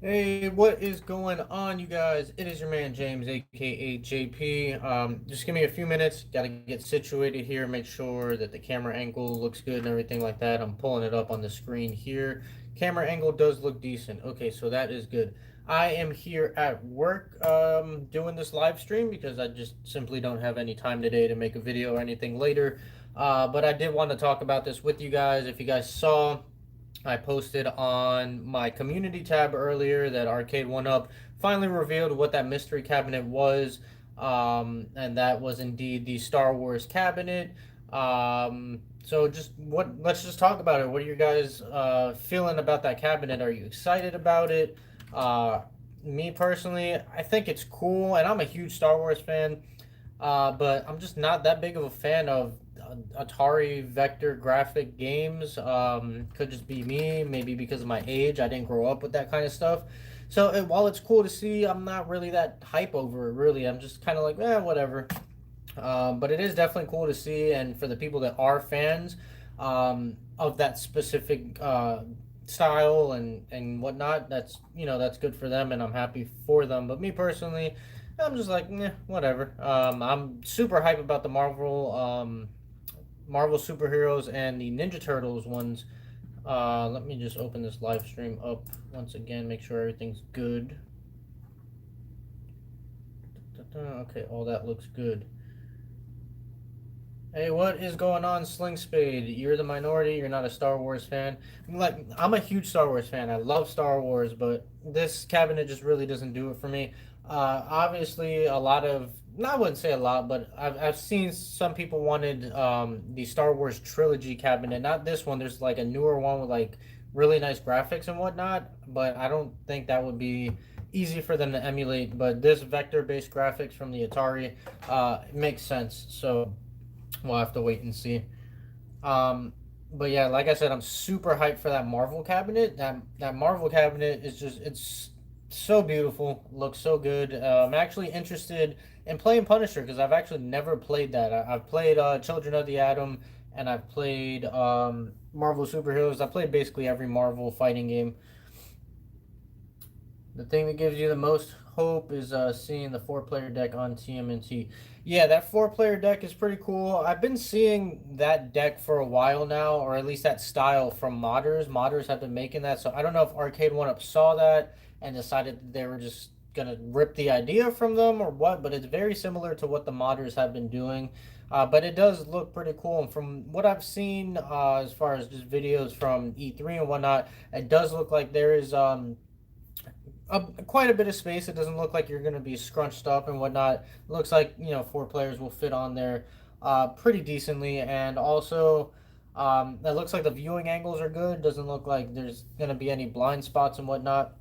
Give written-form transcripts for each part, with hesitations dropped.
Hey, what is going on, you guys? It is your man James, aka JP. Just give me a few minutes. Got to get situated here, make sure that the camera angle looks good and everything like that. I'm pulling it up on the screen here. Camera angle does look decent. Okay, so that is good. I am here at work doing this live stream because I just simply don't have any time today to make a video or anything later. But I did want to talk about this with you guys. If you guys saw, I posted on my community tab earlier that Arcade1Up finally revealed what that mystery cabinet was, and that was indeed the Star Wars cabinet. So let's just talk about it. What are you guys feeling about that cabinet? Are you excited about it? Uh, Me personally, I think it's cool, and I'm a huge Star Wars fan. But I'm just not that big of a fan of Atari vector graphic games. Could just be me, maybe because of my age. I didn't grow up with that kind of stuff. So while it's cool to see, I'm not really that hype over it. Really, I'm just kind of like, whatever. But it is definitely cool to see, and for the people that are fans of that specific style and whatnot, that's good for them, and I'm happy for them. But me personally, I'm just like, whatever. I'm super hype about the Marvel superheroes and the Ninja Turtles ones. Let me just open this live stream up once again, make sure everything's good. Okay, all that looks good. Hey, what is going on, Sling Spade? You're the minority. You're not a Star Wars fan. Like, I'm a huge Star Wars fan. I love Star Wars, but this cabinet just really doesn't do it for me. Obviously, a lot of, no, I wouldn't say a lot, but I've seen some people wanted the Star Wars Trilogy cabinet. Not this one. There's like a newer one with like really nice graphics and whatnot, but I don't think that would be easy for them to emulate. But this vector-based graphics from the Atari makes sense. So we'll have to wait and see. Um, but yeah, like I said, I'm super hyped for that Marvel cabinet. That Marvel cabinet is just it's so beautiful, looks so good. I'm actually interested in playing Punisher because I've actually never played that. I've played Children of the Atom, and I've played Marvel superheroes. I played basically every Marvel fighting game. The thing that gives you the most hope is seeing the four-player deck on TMNT. Yeah, that four-player deck is pretty cool. I've been seeing that deck for a while now, or at least that style from modders. Modders have been making that, so I don't know if Arcade1Up saw that and decided that they were just gonna rip the idea from them or what, but it's very similar to what the modders have been doing. But it does look pretty cool, and from what I've seen, as far as just videos from E3 and whatnot, it does look like there is quite a bit of space. It doesn't look like you're going to be scrunched up and whatnot. It looks like four players will fit on there pretty decently, and also it looks like the viewing angles are good. Doesn't look like there's going to be any blind spots and whatnot.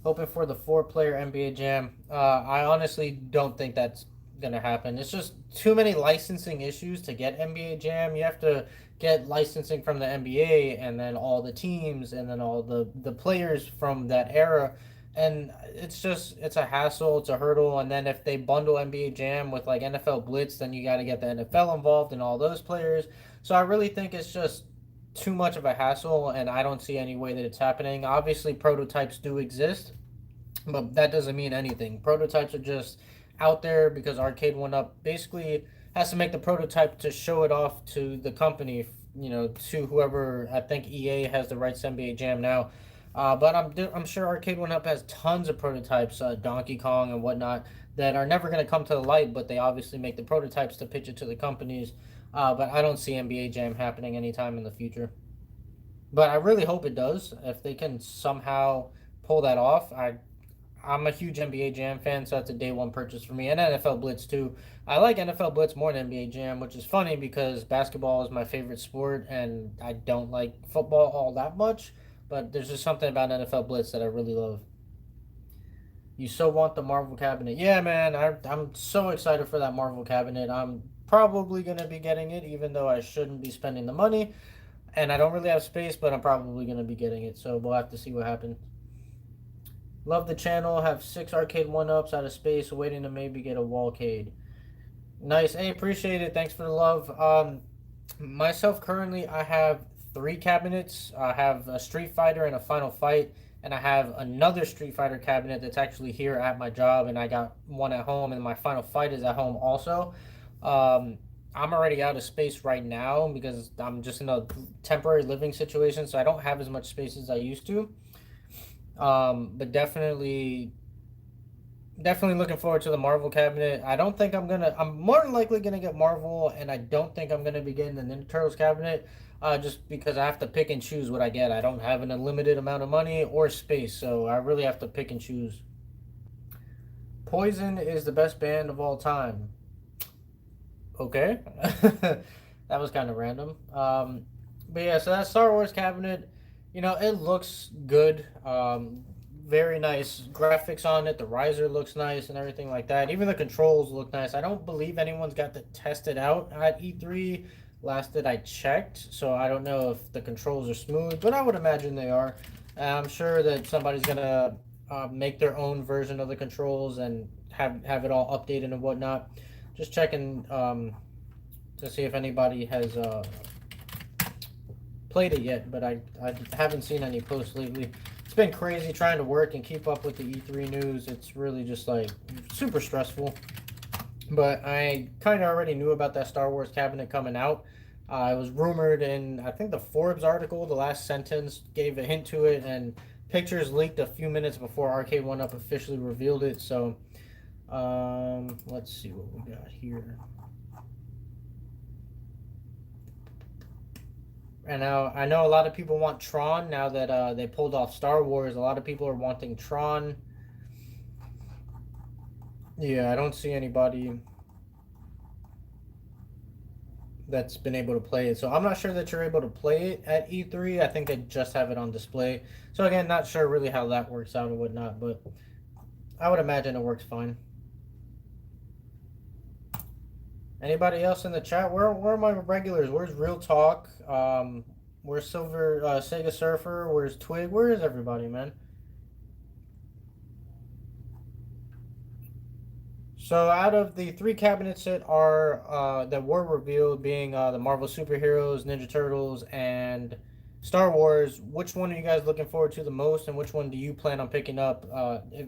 Hoping for the four-player NBA Jam. I honestly don't think that's gonna happen. It's just too many licensing issues to get NBA Jam. You have to get licensing from the NBA and then all the teams and then all the players from that era. And it's a hassle, it's a hurdle. And then if they bundle NBA Jam with like NFL Blitz, then you got to get the NFL involved and all those players. So I really think it's just too much of a hassle, and I don't see any way that it's happening. Obviously, prototypes do exist, but that doesn't mean anything. Prototypes are just out there because Arcade1Up basically has to make the prototype to show it off to the company, to whoever. I think EA has the rights to NBA Jam now. But I'm sure Arcade1Up has tons of prototypes, Donkey Kong and whatnot, that are never going to come to the light, but they obviously make the prototypes to pitch it to the companies. But I don't see NBA Jam happening anytime in the future. But I really hope it does. If they can somehow pull that off, I'm a huge NBA Jam fan, so that's a day one purchase for me. And NFL Blitz too. I like NFL Blitz more than NBA Jam, which is funny because basketball is my favorite sport, and I don't like football all that much. But there's just something about NFL Blitz that I really love. You so want the Marvel cabinet? Yeah, man. I'm so excited for that Marvel cabinet. I'm probably gonna be getting it, even though I shouldn't be spending the money, and I don't really have space, but I'm probably gonna be getting it. So we'll have to see what happens. Love the channel. Have 6 Arcade1Ups out of space, waiting to maybe get a Wallcade. Nice. Hey, appreciate it. Thanks for the love. Myself currently, I have three cabinets. I have a Street Fighter and a Final Fight, and I have another Street Fighter cabinet that's actually here at my job, and I got one at home, and my Final Fight is at home also. Um, I'm already out of space right now because I'm just in a temporary living situation, so I don't have as much space as I used to. But definitely looking forward to the Marvel cabinet. I don't think I'm more than likely gonna get Marvel, and I don't think I'm gonna be getting the Ninja Turtles cabinet, just because I have to pick and choose what I get. I don't have an unlimited amount of money or space, so I really have to pick and choose. Poison is the best band of all time. Okay. That was kind of random. But yeah, so that Star Wars cabinet, it looks good. Very nice graphics on it. The riser looks nice and everything like that. Even the controls look nice. I don't believe anyone's got to test it out at E3 last that I checked, so I don't know if the controls are smooth, but I would imagine they are. I'm sure that somebody's gonna make their own version of the controls and have it all updated and whatnot. Just checking to see if anybody has played it yet, but I haven't seen any posts lately. It's been crazy trying to work and keep up with the E3 news. It's really just like super stressful. But I kind of already knew about that Star Wars cabinet coming out. It was rumored in, I think, the Forbes article. The last sentence gave a hint to it, and pictures leaked a few minutes before Arcade1Up officially revealed it. So let's see what we got here. And now I know a lot of people want Tron now that they pulled off Star Wars. A lot of people are wanting Tron. Yeah, I don't see anybody that's been able to play it. So I'm not sure that you're able to play it at E3. I think they just have it on display. So again, not sure really how that works out and whatnot, but I would imagine it works fine. Anybody else in the chat? Where are my regulars? Where's Real Talk? Where's Silver Sega Surfer? Where's Twig? Where is everybody, man? So out of the three cabinets that were revealed, being the Marvel superheroes, Ninja Turtles, and Star Wars, which one are you guys looking forward to the most, and which one do you plan on picking up?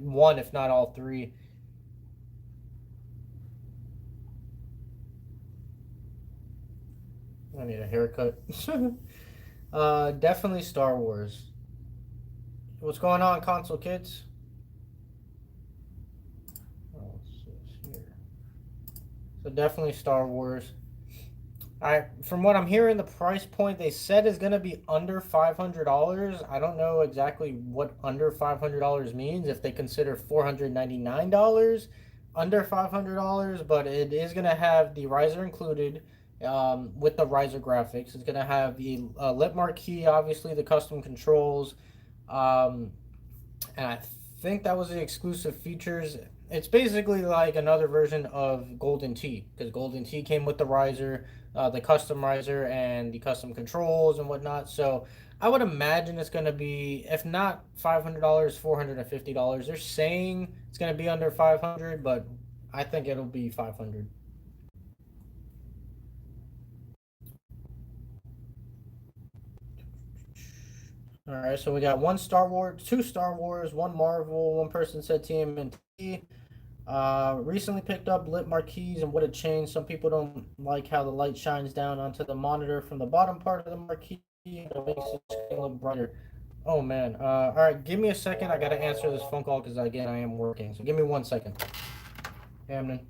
One, if not all three. I need a haircut. Definitely Star Wars. What's going on, console kids? Oh, what's this here? So definitely Star Wars. From what I'm hearing, the price point they said is gonna be under $500. I don't know exactly what under $500 means. If they consider $499 under $500, but it is gonna have the riser included. With the riser graphics, it's gonna have the lit marquee, obviously the custom controls, and I think that was the exclusive features. It's basically like another version of Golden Tee, because Golden Tee came with the riser, the custom riser, and the custom controls and whatnot. So I would imagine it's going to be, if not $500, $450. They're saying it's going to be under 500, but I think it'll be 500. All right, so we got one Star Wars, two Star Wars, one Marvel. One person said TMNT. Recently picked up lit marquees and what a change. Some people don't like how the light shines down onto the monitor from the bottom part of the marquee. It makes it look brighter. Oh man. All right, give me a second. I gotta answer this phone call because again I am working. So give me 1 second. Hamden.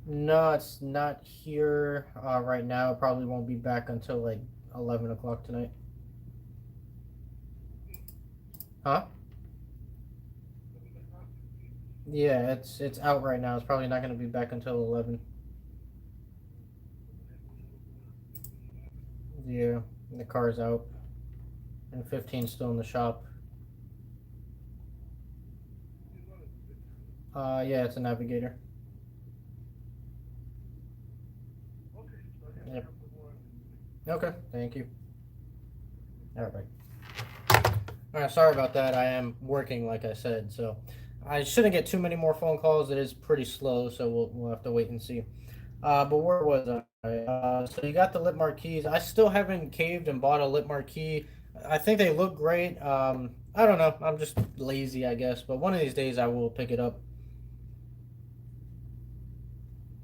No, it's not here right now. It probably won't be back until like 11 o'clock tonight. Huh? Yeah, it's out right now. It's probably not going to be back until 11. Yeah, the car's out. And 15 still in the shop. Yeah, it's a Navigator. Yep. Okay, thank you. All right. All right, sorry about that. I am working, like I said, so I shouldn't get too many more phone calls. It is pretty slow, so we'll have to wait and see. But where was I? So you got the lip marquees. I still haven't caved and bought a lip marquee. I think they look great. I don't know. I'm just lazy, I guess. But one of these days I will pick it up.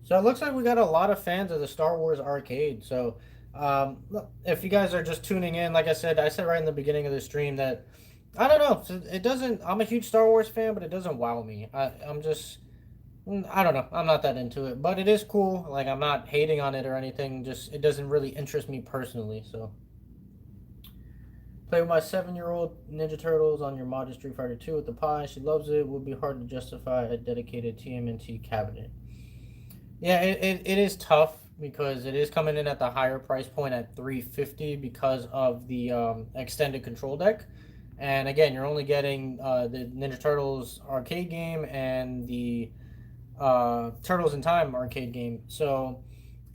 So it looks like we got a lot of fans of the Star Wars arcade. So look, if you guys are just tuning in, like I said right in the beginning of the stream that I don't know. It doesn't. I'm a huge Star Wars fan, but it doesn't wow me. I'm just. I don't know. I'm not that into it, but it is cool. Like I'm not hating on it or anything. Just it doesn't really interest me personally. So play with my 7-year-old Ninja Turtles on your modded Street Fighter 2 with the Pi. She loves it. It would be hard to justify a dedicated TMNT cabinet. Yeah, it is tough because it is coming in at the higher price point at 350 because of the extended control deck. And again, you're only getting the Ninja Turtles arcade game and the Turtles in Time arcade game. So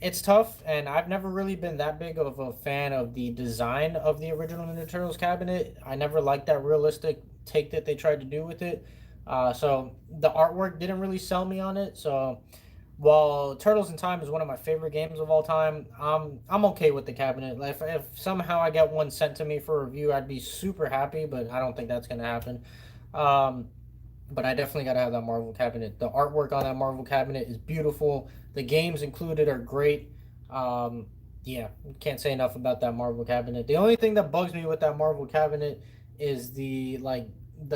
it's tough, and I've never really been that big of a fan of the design of the original Ninja Turtles cabinet. I never liked that realistic take that they tried to do with it. So the artwork didn't really sell me on it. So while Turtles in Time is one of my favorite games of all time, I'm okay with the cabinet. Like if somehow I get one sent to me for review, I'd be super happy, but I don't think that's gonna happen. Um, but I definitely got to have that Marvel cabinet. The artwork on that Marvel cabinet is beautiful. The games included are great. Um, yeah, can't say enough about that Marvel cabinet. The only thing that bugs me with that Marvel cabinet is the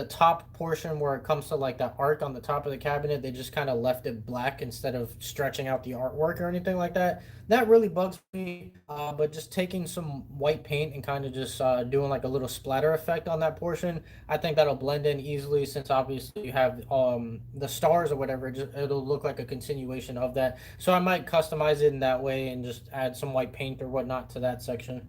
top portion where it comes to like that arc on the top of the cabinet. They just kind of left it black instead of stretching out the artwork or anything like that. That really bugs me. But just taking some white paint and kind of just doing like a little splatter effect on that portion, I think that'll blend in easily since obviously you have the stars or whatever. It'll look like a continuation of that. So I might customize it in that way and just add some white paint or whatnot to that section.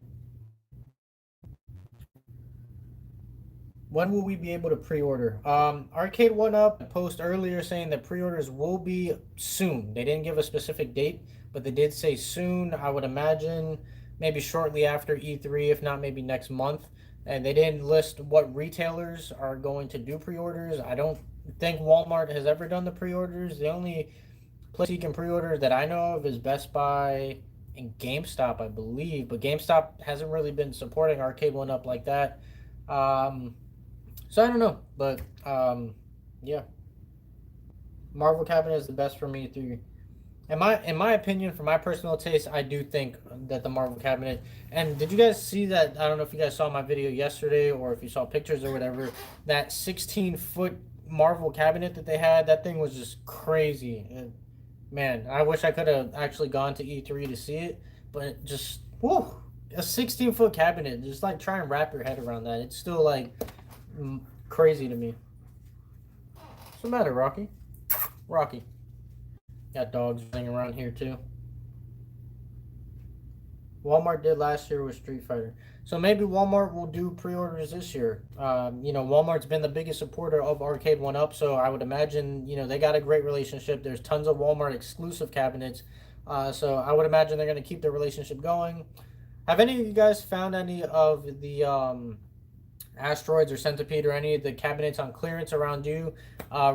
When will we be able to pre-order? Arcade1Up post earlier saying that pre-orders will be soon. They didn't give a specific date, but they did say soon. I would imagine maybe shortly after E3, if not maybe next month. And they didn't list what retailers are going to do pre-orders. I don't think Walmart has ever done the pre-orders. The only place you can pre-order that I know of is Best Buy and GameStop, I believe. But GameStop hasn't really been supporting Arcade1Up like that. Um, so I don't know, but yeah, Marvel cabinet is the best for me through. In my opinion, for my personal taste, I do think that the Marvel cabinet. And did you guys see that? I don't know if you guys saw my video yesterday or if you saw pictures or whatever. That 16-foot Marvel cabinet that they had. That thing was just crazy. And, man, I wish I could have actually gone to E3 to see it, but just whoo, a 16-foot cabinet. Just like try and wrap your head around that. It's still like crazy to me. What's the matter, Rocky? Rocky. Got dogs running around here too. Walmart did last year with Street Fighter. So maybe Walmart will do pre-orders this year. Walmart's been the biggest supporter of Arcade1Up, so I would imagine, they got a great relationship. There's tons of Walmart exclusive cabinets. So I would imagine they're going to keep their relationship going. Have any of you guys found any of the asteroids or centipede or any of the cabinets on clearance around you?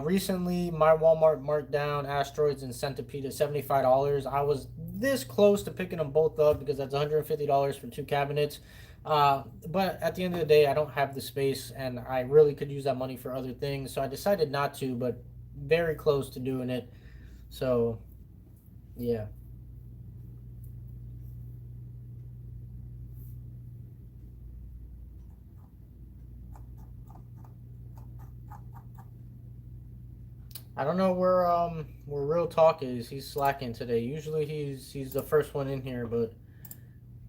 Recently, my Walmart marked down asteroids and centipede at $75. I was this close to picking them both up because that's $150 for two cabinets. But at the end of the day, I don't have the space and I really could use that money for other things. So I decided not to, but very close to doing it. So, yeah. I don't know where Real Talk is. He's slacking today. Usually he's the first one in here, but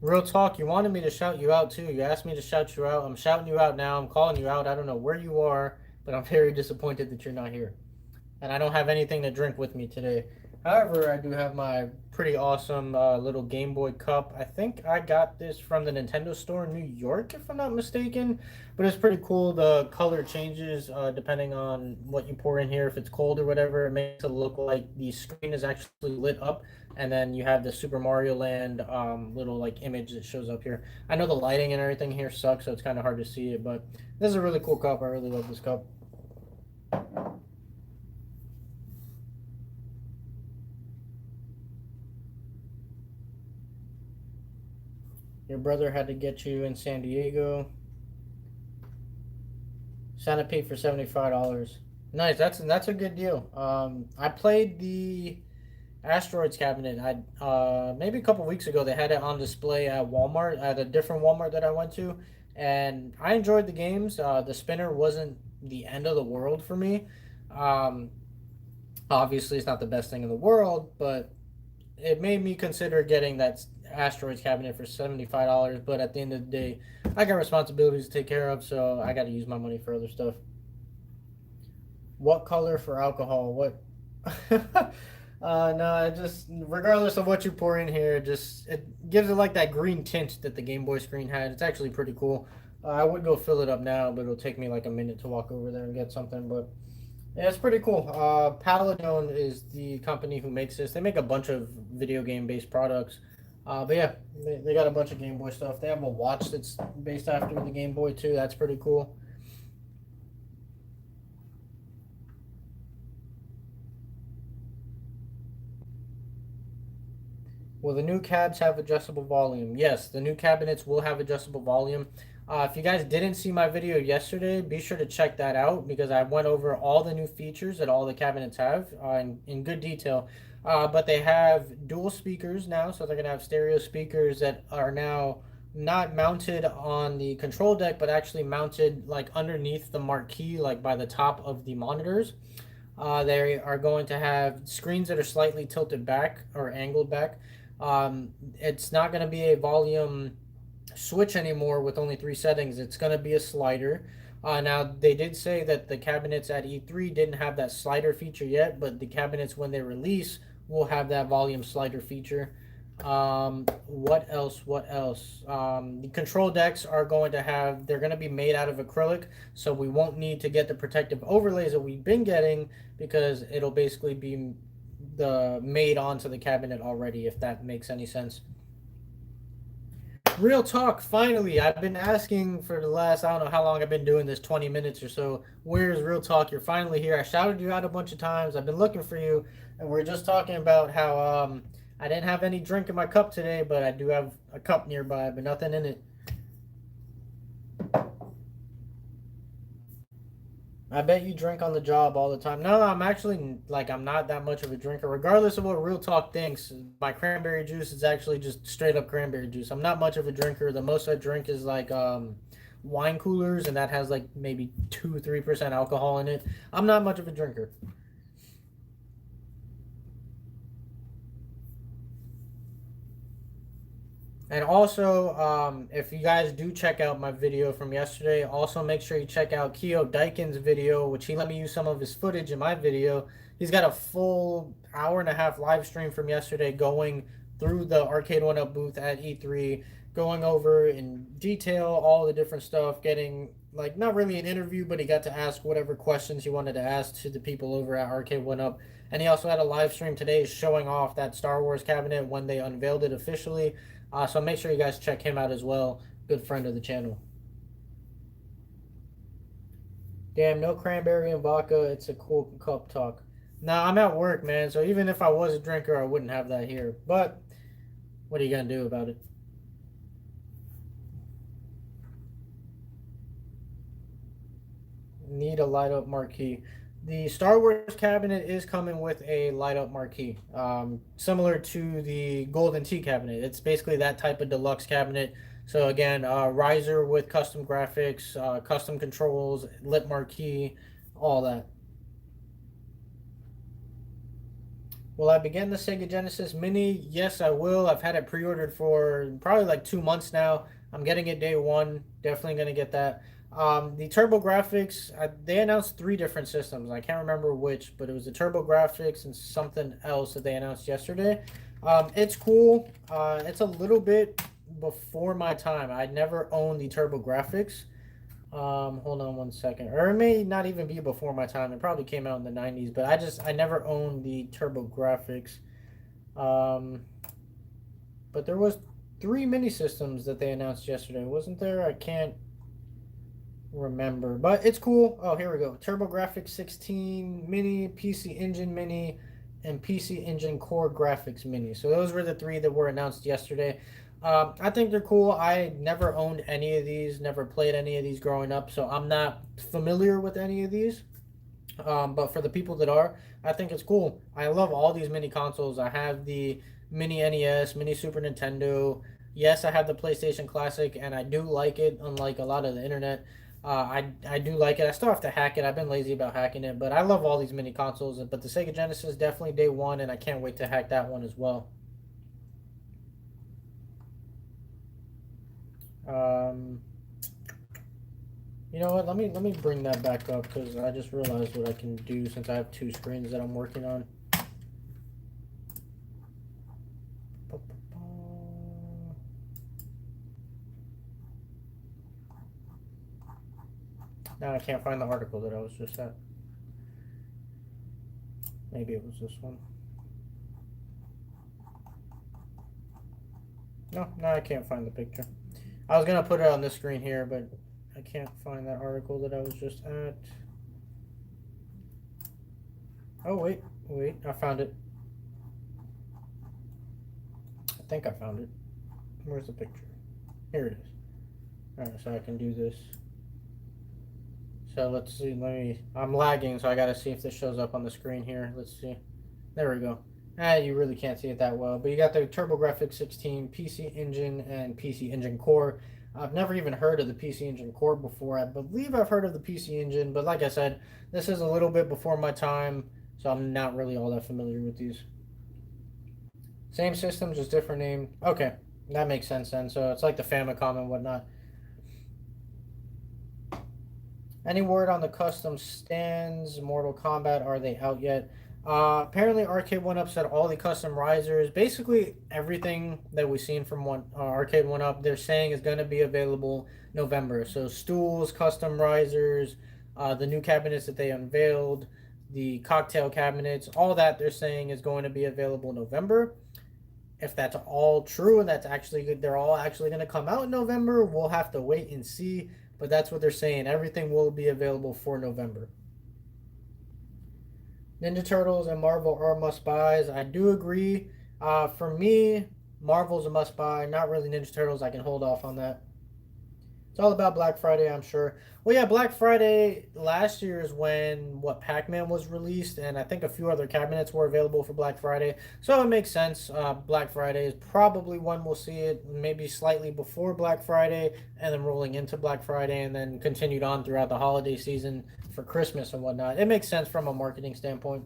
Real Talk, you wanted me to shout you out too. You asked me to shout you out. I'm shouting you out now. I'm calling you out. I don't know where you are, but I'm very disappointed that you're not here. And I don't have anything to drink with me today. However, I do have my pretty awesome little Game Boy cup. I think I got this from the Nintendo store in New York, if I'm not mistaken. But it's pretty cool. The color changes depending on what you pour in here. If it's cold or whatever, it makes it look like the screen is actually lit up. And then you have the Super Mario Land little like image that shows up here. I know the lighting and everything here sucks, so it's kind of hard to see it. But this is a really cool cup. I really love this cup. Your brother had to get you in San Diego. Santa paid for $75. Nice. That's a good deal. I played the Asteroids cabinet. I maybe a couple weeks ago they had it on display at Walmart at a different Walmart that I went to, and I enjoyed the games. The spinner wasn't the end of the world for me. Um, Obviously, it's not the best thing in the world, but it made me consider getting that Asteroids cabinet for $75. But at the end of the day, I got responsibilities to take care of, so I got to use my money for other stuff. What color for alcohol? What? No, it just regardless of what you pour in here, just it gives it like that green tint that the Game Boy screen had. It's actually pretty cool. I would go fill it up now, but it'll take me like a minute to walk over there and get something. But yeah, it's pretty cool. Paladone is the company who makes this. They make a bunch of video game based products. But yeah, they got a bunch of Game Boy stuff. They have a watch that's based after the Game Boy too. That's pretty cool. Will the new cabs have adjustable volume? Yes, the new cabinets will have adjustable volume. If you guys didn't see my video yesterday, be sure to check that out because I went over all the new features that all the cabinets have in good detail. But they have dual speakers now, so they're going to have stereo speakers that are now not mounted on the control deck, but actually mounted like underneath the marquee, like by the top of the monitors. They are going to have screens that are slightly tilted back or angled back. It's not going to be a volume switch anymore with only three settings. It's going to be a slider. Now, they did say that the cabinets at E3 didn't have that slider feature yet, but the cabinets, when they release, will have that volume slider feature. What else? What else? The control decks are going to have, they're going to be made out of acrylic, so we won't need to get the protective overlays that we've been getting because it'll basically be the made onto the cabinet already, if that makes any sense. Real talk, finally. I've been asking for the last, I don't know how long I've been doing this, 20 minutes or so. Where's Real Talk? You're finally here. I shouted you out a bunch of times. I've been looking for you, and we're just talking about how I didn't have any drink in my cup today, but I do have a cup nearby, but nothing in it. I bet you drink on the job all the time. No, I'm actually like I'm not that much of a drinker. Regardless of what Real Talk thinks, my cranberry juice is actually just straight up cranberry juice. I'm not much of a drinker. The most I drink is like wine coolers, and that has like maybe 2-3% alcohol in it. I'm not much of a drinker. And also, if you guys do check out my video from yesterday, also make sure you check out Keo Daikin's video, which he let me use some of his footage in my video. He's got a full hour and a half live stream from yesterday going through the Arcade1Up booth at E3, going over in detail all the different stuff, getting like not really an interview, but he got to ask whatever questions he wanted to ask to the people over at Arcade1Up. And he also had a live stream today showing off that Star Wars cabinet when they unveiled it officially. So make sure you guys check him out as well. Good friend of the channel. Damn, no cranberry and vodka. It's a cool cup talk. Nah, I'm at work, man. So even if I was a drinker, I wouldn't have that here. But what are you going to do about it? Need a light up marquee. The Star Wars cabinet is coming with a light up marquee, similar to the Golden Tea cabinet. It's basically that type of deluxe cabinet. So again, riser with custom graphics, custom controls, lit marquee, all that. Will I begin the Sega Genesis Mini? Yes, I will. I've had it pre-ordered for probably like 2 months now. I'm getting it day one. Definitely going to get that. The Turbo Graphics, they announced three different systems. I can't remember which, but it was the Turbo Graphics and something else that they announced yesterday. It's cool. It's a little bit before my time. I never owned the Turbo Graphics. Hold on one second. Or it may not even be before my time. It probably came out in the 90s, but I never owned the Turbo Graphics. But there was three mini systems that they announced yesterday, wasn't there? I can't remember, but it's cool. Oh, here we go. Turbo Graphics 16 Mini, PC Engine Mini, and PC Engine Core Graphics Mini. So those were the three that were announced yesterday. I think they're cool. I never owned any of these, never played any of these growing up, so I'm not familiar with any of these. But for the people that are, I think it's cool. I love all these mini consoles. I have the mini NES, mini Super Nintendo. Yes, I have the PlayStation Classic, and I do like it. Unlike a lot of the internet, I do like it. I still have to hack it. I've been lazy about hacking it, but I love all these mini consoles. But the Sega Genesis definitely day one, and I can't wait to hack that one as well. Um, you know what? Let me bring that back up because I just realized what I can do since I have two screens that I'm working on. Now I can't find the article that I was just at. Maybe it was this one. No, now I can't find the picture. I was gonna put it on this screen here, but I can't find that article that I was just at. Oh wait, I found it. I think I found it. Where's the picture? Here it is. Alright, so I can do this. So let's see, I'm lagging, so I gotta see if this shows up on the screen here. Let's see. There we go. You really can't see it that well, but you got the TurboGrafx 16 PC Engine and PC Engine Core. I've never even heard of the PC Engine Core before. I believe I've heard of the PC Engine, but like I said, this is a little bit before my time, so I'm not really all that familiar with these. Same system, just different name. Okay, that makes sense then. So it's like the Famicom and whatnot. Any word on the custom stands? Mortal Kombat, are they out yet? Apparently, Arcade1Up said all the custom risers, basically everything that we've seen from Arcade1Up, they're saying is going to be available November. So stools, custom risers, the new cabinets that they unveiled, the cocktail cabinets, all that they're saying is going to be available November. If that's all true and that's actually good, they're all actually going to come out in November, we'll have to wait and see. But that's what they're saying. Everything will be available for November. Ninja Turtles and Marvel are must buys. I do agree. For me, Marvel's a must buy. Not really Ninja Turtles. I can hold off on that. It's all about Black Friday, I'm sure. Well, yeah, Black Friday last year is when Pac-Man was released, and I think a few other cabinets were available for Black Friday. So it makes sense. Black Friday is probably when we'll see it, maybe slightly before Black Friday, and then rolling into Black Friday, and then continued on throughout the holiday season for Christmas and whatnot. It makes sense from a marketing standpoint.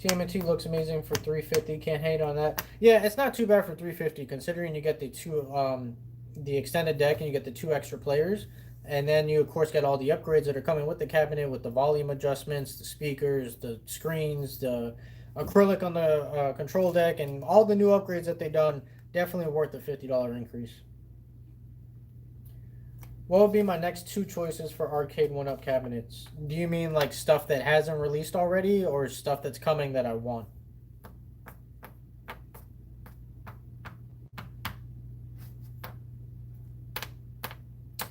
TMNT looks amazing for 350. Can't hate on that. Yeah, it's not too bad for 350 considering you get the extended deck and you get the two extra players, and then you of course get all the upgrades that are coming with the cabinet with the volume adjustments, the speakers, the screens, the acrylic on the control deck, and all the new upgrades that they've done. Definitely worth the $50 increase. What would be my next two choices for Arcade1Up cabinets? Do you mean like stuff that hasn't released already or stuff that's coming that I want?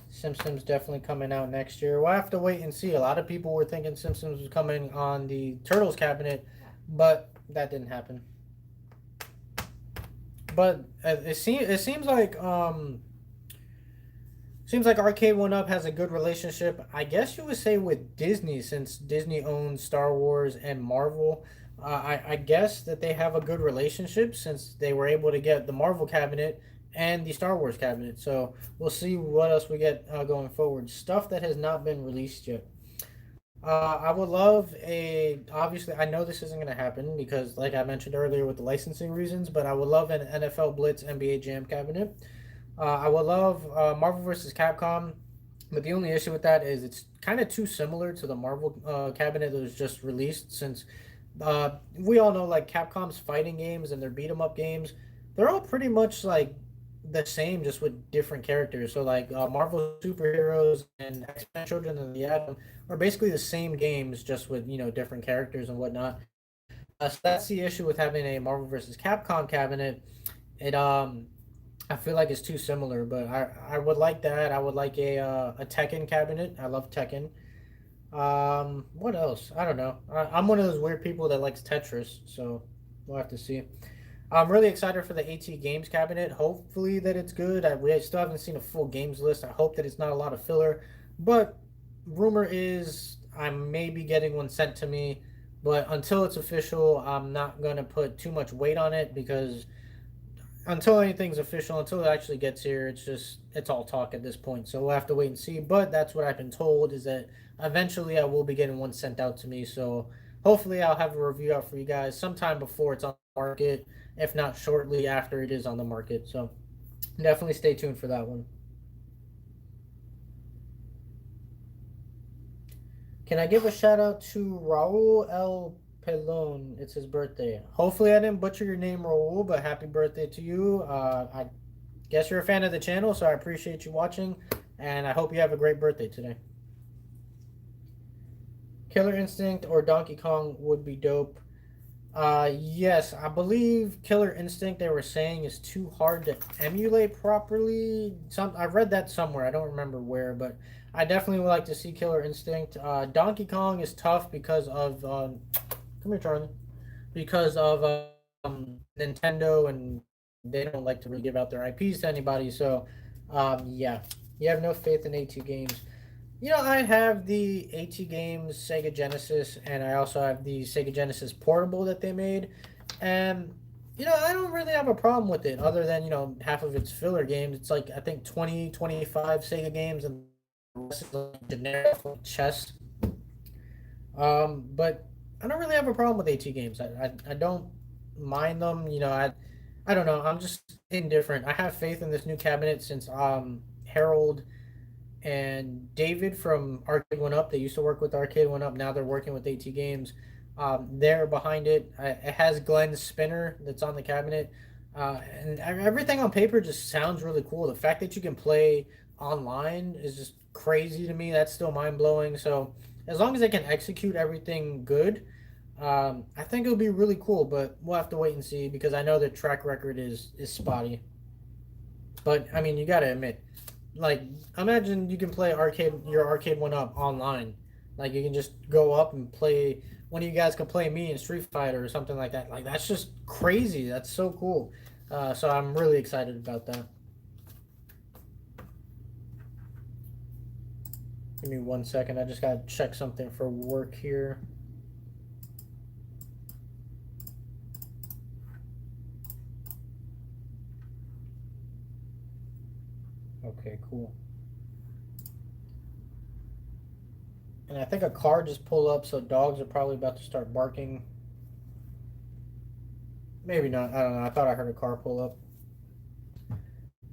Simpsons definitely coming out next year. We'll have to wait and see. A lot of people were thinking Simpsons was coming on the Turtles cabinet, but that didn't happen. But it seems like Arcade1Up has a good relationship, I guess you would say, with Disney, since Disney owns Star Wars and Marvel. I guess that they have a good relationship since they were able to get the Marvel cabinet and the Star Wars cabinet. So we'll see what else we get going forward. Stuff that has not been released yet. I would love Obviously, I know this isn't going to happen because, like I mentioned earlier, with the licensing reasons, but I would love an NFL Blitz NBA Jam cabinet. I would love Marvel vs. Capcom, but the only issue with that is it's kind of too similar to the Marvel cabinet that was just released. Since we all know, like, Capcom's fighting games and their beat 'em up games, they're all pretty much like the same, just with different characters. So like Marvel superheroes and X-Men Children of the Atom are basically the same games, just with different characters and whatnot. So that's the issue with having a Marvel vs. Capcom cabinet. It I feel like it's too similar, but I would like that. I would like a Tekken cabinet. I love Tekken. What else? I don't know. I'm one of those weird people that likes Tetris, so we'll have to see. I'm really excited for the AT Games cabinet. Hopefully that it's good. We still haven't seen a full games list. I hope that it's not a lot of filler. But rumor is I may be getting one sent to me. But until it's official, I'm not gonna put too much weight on it because until anything's official, until it actually gets here, it's all talk at this point. So we'll have to wait and see. But that's what I've been told is that eventually I will be getting one sent out to me. So hopefully I'll have a review out for you guys sometime before it's on the market, if not shortly after it is on the market. So definitely stay tuned for that one. Can I give a shout out to Raul El Pelon? It's his birthday. Hopefully I didn't butcher your name, Raul, but happy birthday to you. I guess you're a fan of the channel, so I appreciate you watching, and I hope you have a great birthday today. Killer Instinct or Donkey Kong would be dope. Yes, I believe Killer Instinct they were saying is too hard to emulate properly. I read that somewhere. I don't remember where, but I definitely would like to see Killer Instinct. Donkey Kong is tough because of come here, Charlie. Because of Nintendo and they don't like to really give out their IPs to anybody. So, yeah, you have no faith in AT games. I have the AT Games Sega Genesis, and I also have the Sega Genesis Portable that they made. And, I don't really have a problem with it, other than, half of its filler games. It's like, I think 20, 25 Sega games, and the rest is like generic like chess. But I don't really have a problem with AT games. I don't mind them. I don't know. I'm just indifferent. I have faith in this new cabinet since Harold and David from Arcade1Up. They used to work with Arcade1Up. Now they're working with AT Games. They're behind it. It has Glenn's spinner that's on the cabinet. And everything on paper just sounds really cool. The fact that you can play online is just crazy to me. That's still mind blowing. So as long as they can execute everything good, I think it'll be really cool. But we'll have to wait and see because I know their track record is spotty. But I mean, you gotta admit, like, imagine you can play Arcade1Up online. Like, you can just go up and play. One of you guys can play me in Street Fighter or something like that. Like, that's just crazy. That's so cool. So I'm really excited about that. Give me 1 second. I just gotta check something for work here. Okay, cool. And I think a car just pulled up, so dogs are probably about to start barking. Maybe not. I don't know. I thought I heard a car pull up.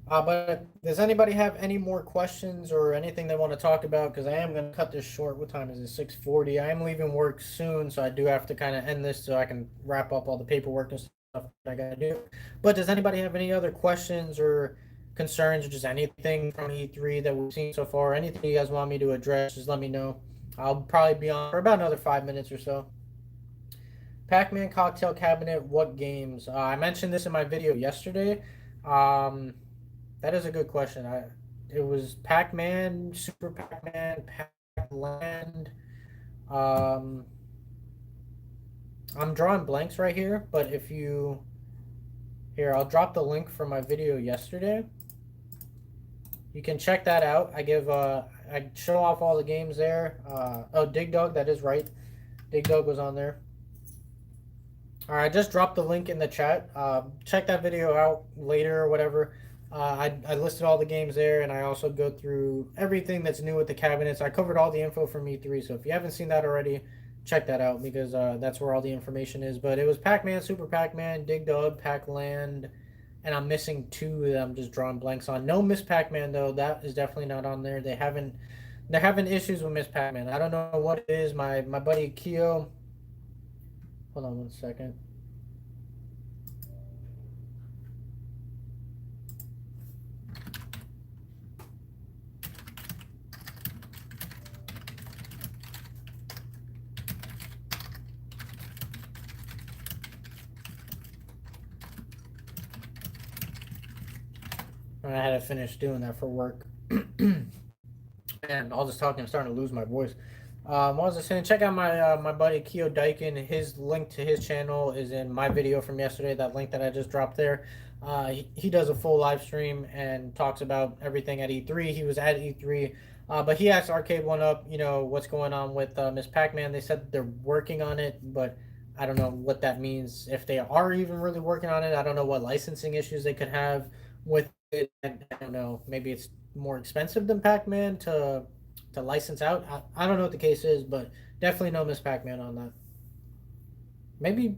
But does anybody have any more questions or anything they want to talk about? Because I am going to cut this short. What time is it? 6:40. I am leaving work soon, so I do have to kind of end this so I can wrap up all the paperwork and stuff I got to do. But does anybody have any other questions or concerns or just anything from E3 that we've seen so far? Anything you guys want me to address, just let me know. I'll probably be on for about another 5 minutes or so. Pac-Man cocktail cabinet. What games? I mentioned this in my video yesterday. That is a good question. It was Pac-Man, Super Pac-Man, Pac-Land. Um, I'm drawing blanks right here, but if you here, I'll drop the link from my video yesterday. You can check that out. I show off all the games there. Oh, Dig Dug, that is right. Dig Dug was on there. All right, I just dropped the link in the chat. Check that video out later or whatever. I listed all the games there, and I also go through everything that's new with the cabinets. I covered all the info from E3, so if you haven't seen that already, check that out because that's where all the information is. But it was Pac-Man, Super Pac-Man, Dig Dug, Pac-Land, and I'm missing two that I'm just drawing blanks on. No Miss Pac-Man though. That is definitely not on there. They're having issues with Miss Pac-Man. I don't know what it is. My buddy Keo. Hold on 1 second. I had to finish doing that for work. And all this talking, I'm starting to lose my voice. What was I saying? Check out my buddy Keo Daikin. His link to his channel is in my video from yesterday. That link that I just dropped there. He does a full live stream and talks about everything at E3. He was at E3, but he asked Arcade1Up, what's going on with Miss Pac-Man. They said they're working on it, but I don't know what that means. If they are even really working on it, I don't know what licensing issues they could have with it. I don't know. Maybe it's more expensive than Pac-Man to license out. I don't know what the case is, but definitely no Miss Pac-Man on that. Maybe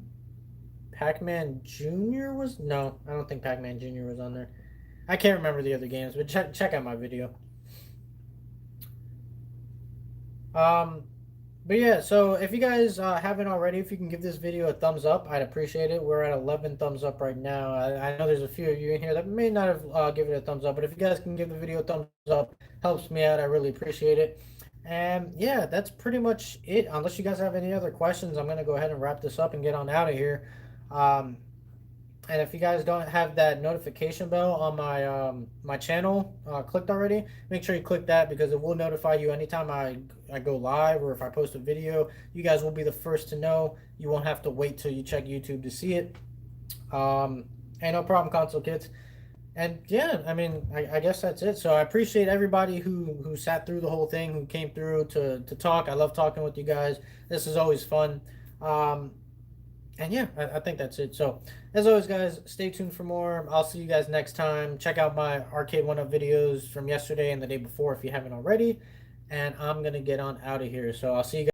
Pac-Man Junior was no. I don't think Pac-Man Junior was on there. I can't remember the other games, but check out my video. Um, but yeah, so if you guys haven't already, if you can give this video a thumbs up, I'd appreciate it. We're at 11 thumbs up right now. I know there's a few of you in here that may not have given it a thumbs up, but if you guys can give the video a thumbs up, helps me out. I really appreciate it. And yeah, that's pretty much it. Unless you guys have any other questions, I'm gonna go ahead and wrap this up and get on out of here. Um, and if you guys don't have that notification bell on my channel clicked already, make sure you click that because it will notify you anytime I go live or if I post a video. You guys will be the first to know. You won't have to wait till you check YouTube to see it. Um, and no problem, console kids. And yeah, I mean, I guess that's it. So I appreciate everybody who sat through the whole thing, who came through to talk. I love talking with you guys. This is always fun. Um, and yeah, I think that's it. So as always, guys, stay tuned for more. I'll see you guys next time. Check out my Arcade1Up videos from yesterday and the day before if you haven't already. And I'm gonna get on out of here. So I'll see you guys.